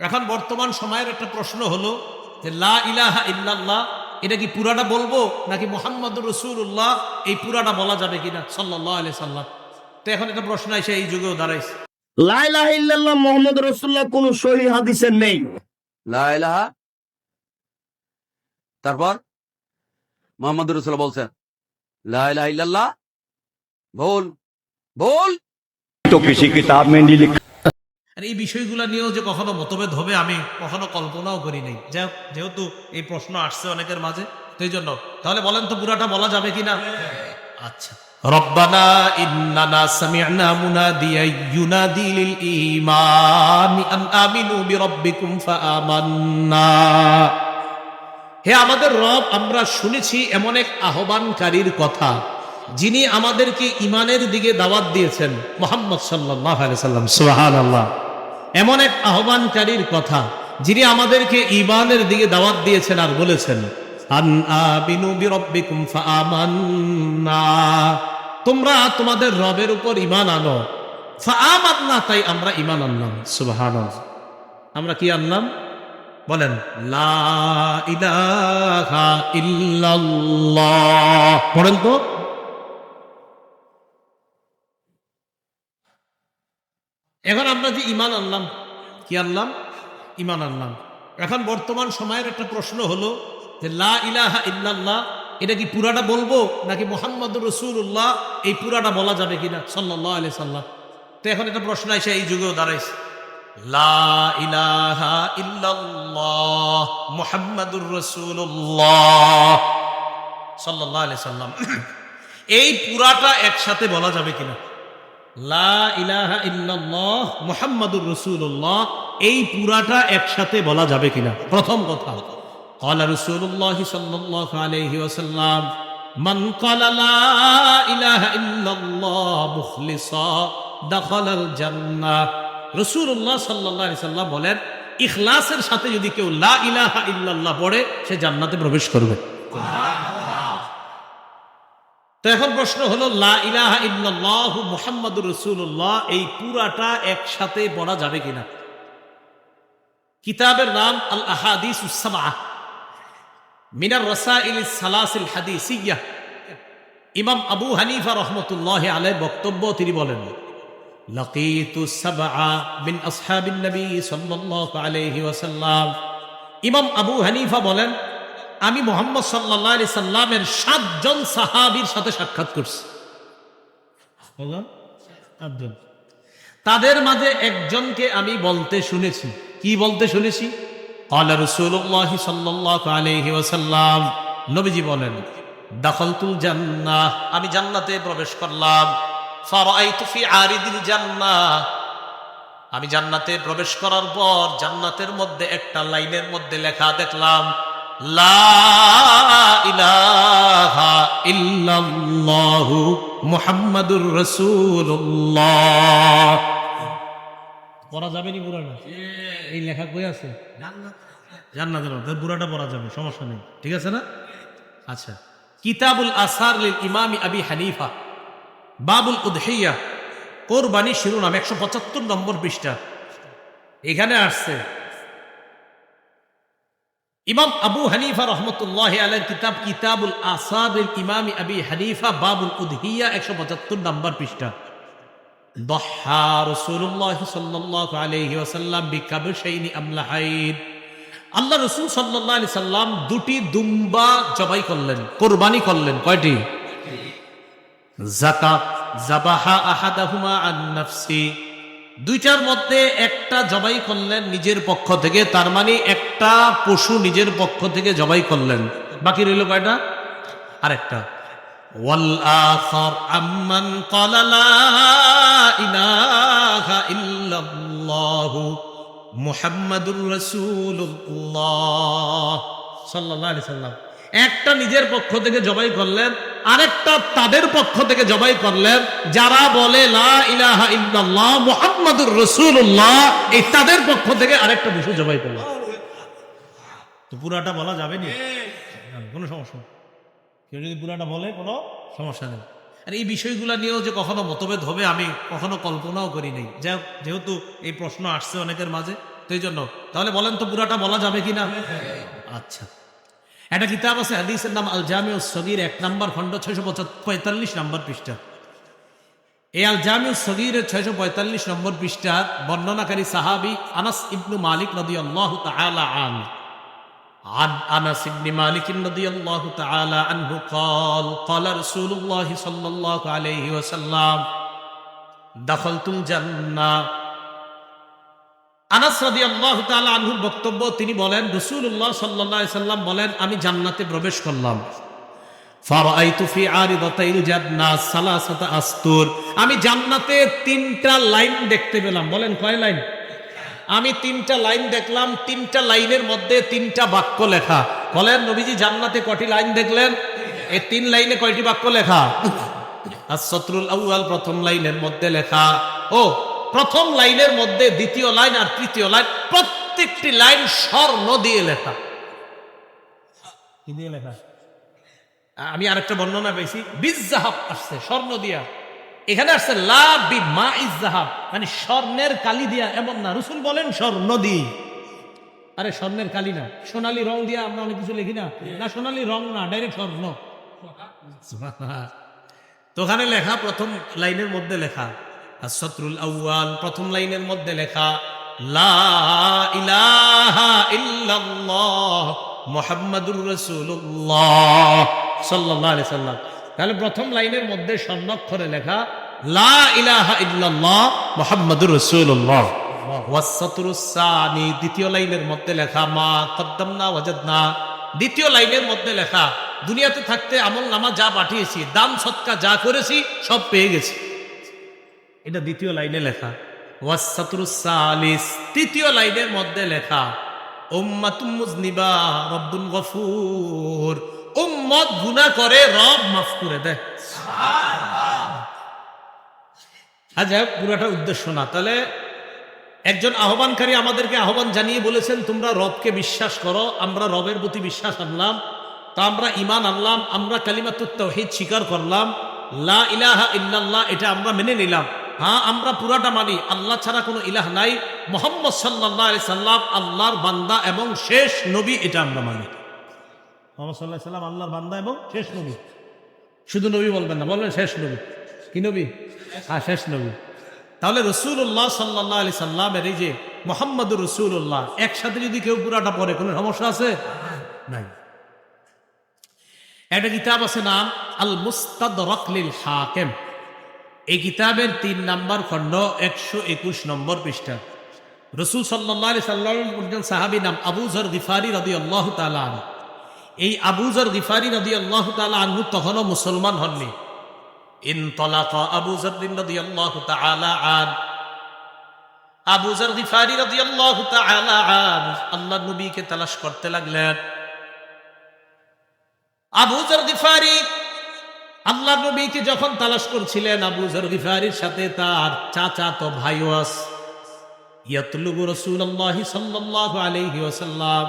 এখন বর্তমান সময়ের একটা প্রশ্ন হলো যে লা ইলাহা ইল্লাল্লাহ এটা কি পুরাটা বলবো নাকি মুহাম্মাদুর রাসূলুল্লাহ এই পুরাটা বলা যাবে কিনা সাল্লাল্লাহু আলাইহি সাল্লাম। তো এখন একটা প্রশ্ন এসে এই যুগেও দাঁড়াইছে, লা ইলাহা ইল্লাল্লাহ মুহাম্মদ রাসূলুল্লাহ কোন সহিহ হাদিসে নেই। লা ইলাহা, তারপর মুহাম্মদুর রাসূলুল্লাহ বলছেন লা ইলাহা ইল্লাল্লাহ बोल बोल तो किसी किताब में नहीं लिखा। আর এই বিষয়গুলো নিয়েও যে কখনো মতভেদ হবে আমি কখনো কল্পনাও করি নাই। যেহেতু এই প্রশ্ন আসছে অনেকের মাঝে, তো এই জন্য তাহলে বলেন তো পুরাটা বলা যাবে কিনা। আচ্ছা, রব্বানা ইন্নানা সামি'না মুনাদিয়া ইউনাদি লিল ঈমান আন আমিনু বিরাব্বিকুম ফাআমান্না। হে আমাদের রব, আমরা শুনেছি এমন এক আহ্বানকারীর কথা যিনি আমাদেরকে ঈমানের দিকে দাওয়াত দিয়েছেন, মুহাম্মদ সাল্লাল্লাহু আলাইহি সাল্লাম। সুবহানাল্লাহ। এমন এক আহ্বানকারীর কথা যিনি আমাদেরকে ঈমানের দিকে দাওয়াত দিয়েছেন আর বলেছেন আন আমিনু বিরাব্বিকুম ফাআমান্না, তোমরা তোমাদের রবের উপর ঈমান আনো। ফাআমান্না, তাই আমরা ঈমান আনলাম। সুবহানাল্লাহ। আমরা কি আনলাম বলেন? লা ইলাহা ইল্লাল্লাহ। পড়েন তো। এখন আমরা যে ঈমান আনলাম, কি আনলাম? ঈমান আনলাম। এখন বর্তমান সময়ের একটা প্রশ্ন হলো যে লা ইলাহা ইল্লাল্লাহ এটা কি পুরাটা বলবো নাকি মুহাম্মাদুর রাসূলুল্লাহ এই পুরাটা বলা যাবে কিনা সাল্লাল্লাহু আলাইহি সাল্লাম। তো এখন একটা প্রশ্ন এসে এই যুগেও দাঁড়াইছে, লা ইলাহা ইল্লাল্লাহ মুহাম্মাদুর রাসূলুল্লাহ সাল্লাল্লাহু আলাইহি সাল্লাম, এই পুরাটা একসাথে বলা যাবে কিনা? লা ইলাহা ইল্লাল্লাহ মুহাম্মাদুর রাসূলুল্লাহ এই পুরাটা একসাথে বলা যাবে কিনা। প্রথম কথা, ক্বালা রাসূলুল্লাহ সাল্লাল্লাহু আলাইহি ওয়াসাল্লাম মান ক্বালা লা ইলাহা ইল্লাল্লাহ মুখলিসা দাখালাল জান্নাহ। রাসূলুল্লাহ সাল্লাল্লাহু আলাইহি সাল্লাম বলেন, ইখলাসের সাথে যদি কেউ লা ইলাহা ইল্লাল্লাহ পড়ে সে জান্নাতে প্রবেশ করবে। তো এখন প্রশ্ন হলো লা ইলাহা ইল্লাল্লাহু মুহাম্মাদুর রাসূলুল্লাহ এই পুরাটা একসাথে পড়া যাবে কিনা। কিতাবের নাম আল আহাদিসুস সাবআহ মিনার রাসাইলিস সালাসিল হাদিসিয়াহ। ইমাম আবু হানিফা রাহমাতুল্লাহি আলাইহি বক্তব্য, তিনি বলেন লাকিতু সাবআ মিন আসহাবিন নবী সাল্লাল্লাহু আলাইহি ওয়াসাল্লাম। ইমাম আবু হানিফা বলেন, আমি মুহাম্মদ সাল্লাল্লাহু আলাইহি সাল্লামের 7 জন সাহাবীর সাথে সাক্ষাৎ করছি। তাদের মাঝে একজনকে আমি বলতে শুনেছি। কি বলতে শুনেছি? ক্বালা রাসূলুল্লাহ সাল্লাল্লাহু আলাইহি ওয়াসাল্লাম, নবীজি বলেন দাখালতুল জান্নাহ, আমি জান্নাতে প্রবেশ করলাম। ফারাআইতু ফি আরিদিল জান্নাহ, আমি জান্নাতে প্রবেশ করার পর জান্নাতের মধ্যে একটা লাইনের মধ্যে লেখা দেখলাম লা ইলাহা ইল্লাল্লাহু মুহাম্মাদুর রাসূলুল্লাহ। পড়া যাবে নি পুরাটা? এই লেখা কই আছে? জান্নাতের মধ্যে পুরাটা পড়া যাবে, সমস্যা নেই, ঠিক আছে না? আচ্ছা, কিতাবুল আসার লিল ইমামি আবি হানিফা বাবুল উদহিয়া কোরবানি শিরোনাম 175 নম্বর পৃষ্ঠা। এখানে আসছে ইমাম আবু হানিফা রাহমাতুল্লাহি আলাইহির কিতাব কিতাবুল আসার লিল ইমামি আবি হানিফা বাবুল উদহিয়া 175 নম্বর পৃষ্ঠা। দহা রাসূলুল্লাহ সাল্লাল্লাহু আলাইহি ওয়াসাল্লাম বিকাবশাইনি আমলাহাইন, আল্লাহ রাসূল সাল্লাল্লাহু আলাইহি সাল্লাম দুটি দুম্বা জবাই করলেন, কুরবানি করলেন। কয়টি? যাকাত যাবাহা আহাদাহুমা আন নাফসি, দুইটার মধ্যে একটা জবাই করলেন নিজের পক্ষ থেকে, তার মানে একটা পশু নিজের পক্ষ থেকে জবাই করলেন। বাকি রইল কয়টা? আরেকটা। ওয়াল আখার আম্মান ক্বালা লা ইলাহা ইল্লাল্লাহু মুহাম্মাদুর রাসূলুল্লাহ সাল্লাল্লাহু আলাইহি সাল্লাম, একটা নিজের পক্ষ থেকে জবাই করলেন, আরেকটা তাদের পক্ষ থেকে জবাই করলেন যারা বলে লা ইলাহা ইল্লাল্লাহ মুহাম্মাদুর রাসূলুল্লাহ, এই তাদের পক্ষ থেকে আরেকটা পশু জবাই করলেন। তো পুরাটা বলা যাবে না, কোনো সমস্যা নেই। কেউ যদি পুরাটা বলে কোনো সমস্যা নেই। আর এই বিষয়গুলো নিয়েও যে কখনো মতভেদ হবে আমি কখনো কল্পনাও করি নাই। যেহেতু এই প্রশ্ন আসছে অনেকের মাঝে, তো তো এই জন্য তাহলে বলেন তো পুরাটা বলা যাবে কিনা? আচ্ছা, একটা কিতাব আছে হাদিসের নাম আল জামিউস সগীর, 1 নম্বর খণ্ড 645 নম্বর পৃষ্ঠা। এই আল জামিউস সগীরের 645 নম্বর পৃষ্ঠা বর্ণনাকারী সাহাবী আনাস ইবনু মালিক রাদিয়াল্লাহু তাআলা আনহু। عن أنس بن مالك رضي الله تعالى عنه قال قال رسول الله صلى الله عليه وسلم دخلت الجنة। আনাস রাদিয়াল্লাহু তাআলা আনহুর বক্তব্য, তিনি বলেন রাসূলুল্লাহ সাল্লাল্লাহু আলাইহি সাল্লাম বলেন আমি জান্নাতে প্রবেশ করলাম। ফারাআইতু ফি আরিদাতাইল জান্নাহ সালাসাতা আস্তুর, আমি জান্নাতে 3টা লাইন দেখতে পেলাম। বলেন কয় লাইন? আমি 3টা লাইন দেখলাম, 3টা লাইনের মধ্যে 3টা বাক্য লেখা। বলেন নবীজি জান্নাতে কয়টি লাইন দেখলেন? এই 3 লাইনে কয়টি বাক্য লেখা? আস-সতরুল আউয়াল, প্রথম লাইনের মধ্যে লেখা। ও প্রথম লাইনের মধ্যে দ্বিতীয় লাইন আর তৃতীয় লাইন, প্রত্যেকটি লাইন স্বর্ণ দিয়ে লেখা। কি দিয়ে লেখা? আমি আরেকটা বর্ণনা পেয়েছি, বিজ্জাহাব আসছে, স্বর্ণ দিয়া। এখানে আসছে লা বিমাইজ যাহাব, মানে স্বর্ণের কালি দিয়া, এমন না। রাসূল বলেন স্বর্ণ দিয়ে। আরে স্বর্ণের কালি না, সোনালী রং দিয়া আমরা অনেক কিছু লিখি না, না সোনালী রং না, ডাইরেক্ট স্বর্ণ। তো ওখানে লেখা, প্রথম লাইনের মধ্যে লেখা আস-সতরুল আউয়াল, প্রথম লাইনের মধ্যে লেখা লা ইলাহা ইল্লাল্লাহ মুহাম্মাদুর রাসূলুল্লাহ সাল্লাল্লাহু আলাইহি সাল্লাম। তাহলে প্রথম লাইনের মধ্যে স্বর্ণাক্ষরে লেখা লা ইলাহা ইল্লাল্লাহ মুহাম্মাদুর রাসূলুল্লাহ। ওয়াস-সতরুস সানি, দ্বিতীয় লাইনের মধ্যে লেখা মা কদ্দামনা ওয়াজাদনা। দ্বিতীয় লাইনের মধ্যে লেখা দুনিয়াতে থাকতে আমল নামা যা পাঠিয়েছি, দান সদকা যা করেছি সব পেয়ে গেছি। এটা দ্বিতীয় লাইনে লেখা। ওয়াস-সতরুস সালিস, তৃতীয় লাইনের মধ্যে লেখা উম্মাতুম মুজনিবা রব্বুন গফুর, উম্মত গুনাহ করে রব মাফ করে দেয়। আচ্ছা, পুরাটা উদ্দেশ্য না। তাহলে একজন আহ্বানকারী আমাদেরকে আহ্বান জানিয়ে বলেছেন তোমরা রবকে বিশ্বাস করো। আমরা রবের প্রতি বিশ্বাস আনলাম, তা আমরা ঈমান আনলাম, আমরা কালিমাতুত তাওহীদ স্বীকার করলাম, লা ইলাহা ইল্লাল্লাহ এটা আমরা মেনে নিলাম। হ্যাঁ, আমরা পুরাটা মানি আল্লাহ ছাড়া কোনো ইলাহ নাই, মুহাম্মদ সাল্লাল্লাহু আলাইহি সাল্লাম আল্লাহর বান্দা এবং শেষ নবী, এটা আমরা মানি। মুহাম্মদ সাল্লাল্লাহু আলাইহি সাল্লাম আল্লাহর বান্দা এবং শেষ নবী। শুধু নবী বলবেন না, বলবেন শেষ নবী। কি নবী? হ্যাঁ, শেষ নবী। তাহলে রাসূলুল্লাহ সাল্লাল্লাহু আলাইহি সাল্লামের এই যে মুহাম্মাদুর রাসূলুল্লাহ একসাথে যদি কেউ পুরাটা পড়ে কোনো সমস্যা আছে? নাই। একটা কিতাব আছে নাম আল মুস্তাদরাক লিল হাকিম। এই কিতাবের 3 নম্বর খণ্ড 121 নম্বর পৃষ্ঠা। রাসূল সাল্লাল্লাহু আলাইহি সাল্লামের একজন সাহাবী নাম আবু যর গিফারি রাদিয়াল্লাহু তাআলা আনহু। এই আবু যর গিফারি রাদিয়াল্লাহু তাআলা আনহু তখনও মুসলমান হননি। ইনতালাকা আবু যর রাদিয়াল্লাহু তাআলা আন, আবু যর গিফারি রাদিয়াল্লাহু তাআলা আন আল্লাহর নবীকে তালাশ করতে লাগলেন। আবু যর গিফারি আল্লাহর নবীকে যখন তালাশ করছিলেন, আবু যর গিফারির সাথে তার চাচাতো ভাইও আছে। ইয়াতলুবু রাসূলুল্লাহ সাল্লাল্লাহু আলাইহি ওয়াসাল্লাম,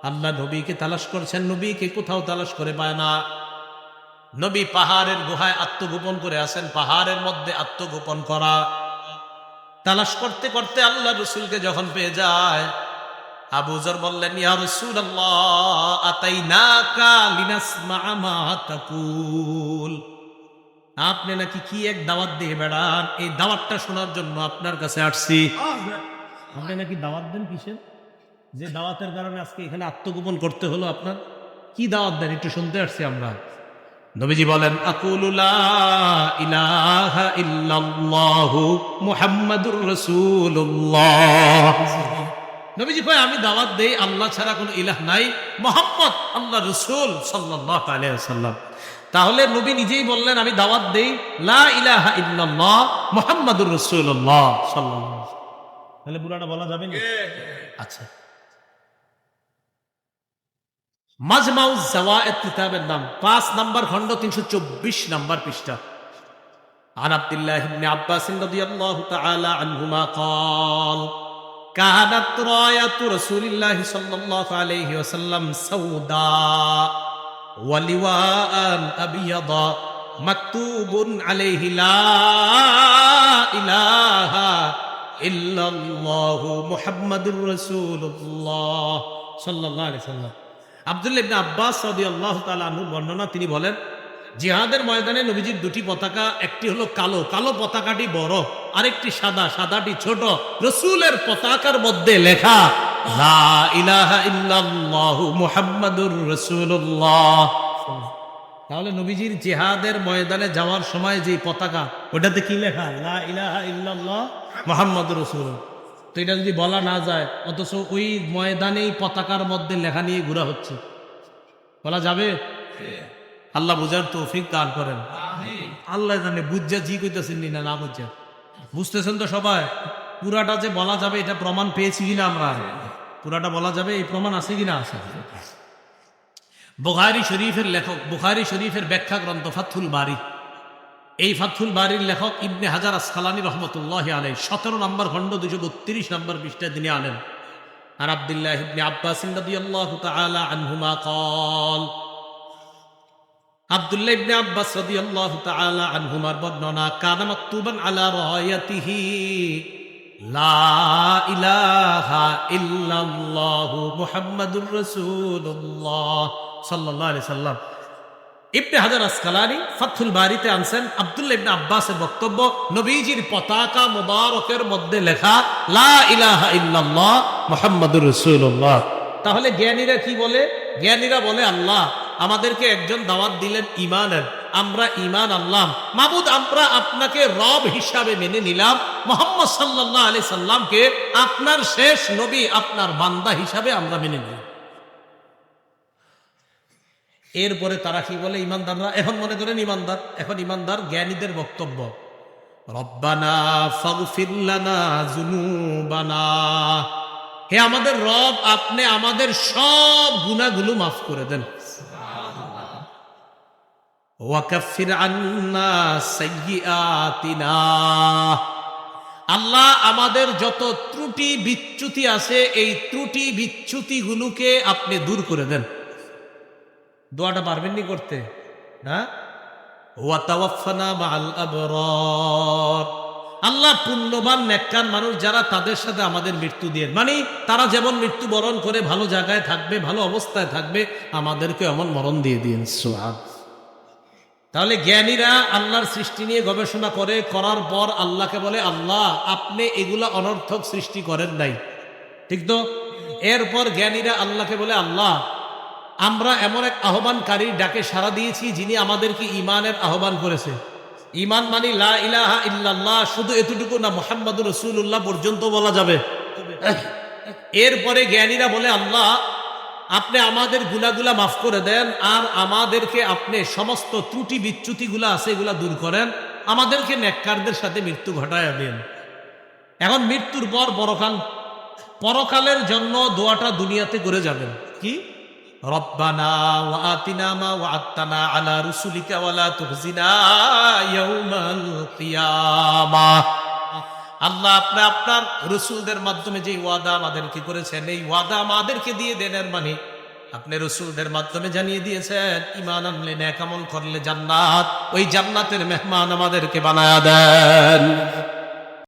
আল্লাহ নবীকে তালাশ করছেন, নবীকে কোথাও তালাশ করে পায় না। নবী পাহাড়ের গুহায় আত্মগোপন করে আছেন, পাহাড়ের মধ্যে আত্মগোপন করা। তালাশ করতে করতে আল্লাহ রাসূলকে যখন পেয়ে যায়, আবু যর বললেন ইয়া রাসূলুল্লাহ আতাইনাকা লিনাসমা'a মা তাকুল, আপনি নাকি কি এক দাওয়াত দিয়ে বেড়ান, এই দাওয়াতটা শোনার জন্য আপনার কাছে আসছি। আপনি নাকি দাওয়াত দেন কিসের? যে দাওয়াতের কারণে আজকে এখানে আত্মগোপন করতে হলো আপনার, কি দাওয়াত দেন একটু শুনতে আসছি আমরা। নবীজি বলেন আকুলু লা ইলাহা ইল্লাল্লাহু মুহাম্মাদুর রাসূলুল্লাহ। নবীজি কয় আমি দাওয়াত দেই আল্লাহ ছাড়া কোনো ইলাহ নাই, মুহাম্মদ আল্লাহর রাসূল সাল্লাল্লাহু আলাইহি ওয়াসাল্লাম। তাহলে নবী নিজেই বললেন আমি দাওয়াত দেই লা ইলাহা ইল্লাল্লাহ মুহাম্মাদুর রাসূলুল্লাহ সাল্লাল্লাহু আলাইহি ওয়াসাল্লাম। তাহলে পুরাটা বলা যাবে না? আচ্ছা, মাজমাউজ জাওয়ায়েদ কিতাবের নাম, 5 নম্বর খণ্ড 324 নম্বর পৃষ্ঠা। عن عبد الله بن عباس رضي الله تعالى عنهما قال كانت راية رسول الله صلى الله عليه وسلم سوداء ولواء أبيضا مكتوب عليه لا إله ইল্লাল্লাহু মুহাম্মাদুর রাসূলুল্লাহ সাল্লাল্লাহু আলাইহি সাল্লাম। আব্দুল্লাহ ইবনে আব্বাস রাদিয়াল্লাহু তাআলা আনহু বর্ণনা, তিনি বলেন জিহাদের ময়দানে নবীজির দুটি পতাকা, একটি হলো কালো, কালো পতাকাটি বড়, আরেকটি সাদা, সাদাটি ছোট। রাসূলের পতাকার মধ্যে লেখা লা ইলাহা ইল্লাল্লাহু মুহাম্মাদুর রাসূলুল্লাহ। তাহলে নবীজির জিহাদের ময়দানে যাওয়ার সময় যে পতাকা, ওটাতে কি লেখা? লা ইলাহা ইল্লাল্লাহ মুহাম্মাদুর রাসূলুল্লাহ। তো এটা যদি বলা না যায়, অথচ ওই ময়দানেই পতাকার মধ্যে লেখা নিয়ে ঘোরা হচ্ছে, বলা যাবে? আল্লাহ বুঝার তৌফিক দান করেন। আল্লাহ জানে বুঝা জি কইতেছেন না, না বুঝা বুঝতেছেন তো সবাই। পুরাটা যে বলা যাবে এটা প্রমাণ পেয়েছি কিনা আমরা? পুরাটা বলা যাবে এই প্রমাণ আছে কিনা? আছে। বুখারী শরীফের লেখক, বুখারী শরীফের ব্যাখ্যা গ্রন্থ ফাথুল বারী, এই ফাথুল বারীর লেখক ইবনে হাজার আসকালানী রহমতুল্লাহি আলাইহি 17 নম্বর খণ্ড 232 নম্বর পৃষ্ঠায় তিনি আনেন, আর আব্দুল্লাহ ইবনে আব্বাস রাদিয়াল্লাহু তাআলা আনহুমা قال, আব্দুল্লাহ ইবনে আব্বাস রাদিয়াল্লাহু তাআলা আনহুমার বর্ণনা, কানা মাকতুবান আলা রায়াতিহি লা ইলাহা ইল্লাল্লাহু মুহাম্মাদুর রাসূলুল্লাহ সাল্লাল্লাহু আলাইহি সাল্লাম। ইবনে হাজার আসকালানী ফাথুল বারীতে আনছেন আব্দুল্লাহ ইবনে আব্বাসের বক্তব্য, নবীজির পতাকা মুবারকের মধ্যে লেখা লা ইলাহা ইল্লাল্লাহ মুহাম্মাদুর রাসূলুল্লাহ। তাহলে জ্ঞানীরা কি বলে? জ্ঞানীরা বলে আল্লাহ আমাদেরকে একজন দাওয়াত দিলেন ঈমানের, আমরা ঈমান আনলাম। মাবুদ, আমরা আপনাকে রব হিসাবে মেনে নিলাম, মুহাম্মদ সাল্লাল্লাহু আলাইহি সাল্লামকে আপনার শেষ নবী, আপনার বান্দা হিসাবে আমরা মেনে নিলাম। এরপরে তারা কি বলে? ইমানদাররা এখন মনে করেন ইমানদার, এখন ইমানদার জ্ঞানীদের বক্তব্য, রব্বানা ফাগফির লানা যুনুবানা, হে আমাদের রব, আপনি আমাদের সব গুনাহগুলো মাফ করে দেন। ওয়াকাফির আন্না সাইয়্যাতিনা, আল্লাহ আমাদের যত ত্রুটি বিচ্যুতি আছে এই ত্রুটি বিচ্যুতিগুলোকে আপনি দূর করে দেন। দোয়াটা পারবেন নি করতে? হ্যাঁ, ওয়া তাওয়াফানা মাআল আবরার, আল্লাহ পুণ্যবান নেককার মানুষ যারা, তাদের সাথে আমাদের মৃত্যু দিয়ে, মানে তারা যেমন মৃত্যুবরণ করে ভালো জায়গায় থাকবে, ভালো অবস্থায় থাকবে, আমাদেরকে এমন মরণ দিয়ে দিন। সুবহান। তাহলে জ্ঞানীরা আল্লাহর সৃষ্টি নিয়ে গবেষণা করে, করার পর আল্লাহকে বলে আল্লাহ আপনি এগুলা অনর্থক সৃষ্টি করেন নাই, ঠিক তো? এরপর জ্ঞানীরা আল্লাহকে বলে আল্লাহ আমরা এমন এক আহ্বানকারীর ডাকে সাড়া দিয়েছি যিনি আমাদেরকে ঈমানের আহ্বান করেছে। ঈমান মানে লা ইলাহা ইল্লাল্লাহ, শুধু এতটুকু না, মুহাম্মাদুর রাসূলুল্লাহ পর্যন্ত বলা যাবে। এরপরে জ্ঞানীরা বলে আল্লাহ আপনি আমাদের গুনাহগুলা মাফ করে দেন, আর আমাদেরকে আপনি সমস্ত ত্রুটি বিচ্যুতিগুলা আছে এগুলা দূর করেন, আমাদেরকে নেককারদের সাথে মৃত্যু ঘটায় দেন। এখন মৃত্যুর পর পরকাল, পরকালের জন্য দোয়াটা দুনিয়াতে করে যাবেন কি? রব্বানা ওয়া আতিনা মা ওয়া'আদতানা আলা রুসুলিকা ওয়া লা তুখজিনা ইয়াউমাল কিয়ামাহ। আল্লাহ আপনি আপনার রসুলদের মাধ্যমে যে ওয়াদা আমাদেরকে করেছেন, এই ওয়াদা আমাদেরকে দিয়ে দেন। এর মানে আপনি রসুলদের মাধ্যমে জানিয়ে দিয়েছেন ঈমান আনলে, নেক আমল করলে জান্নাত, ওই জান্নাতের মেহমান আমাদেরকে বানায়া দেন।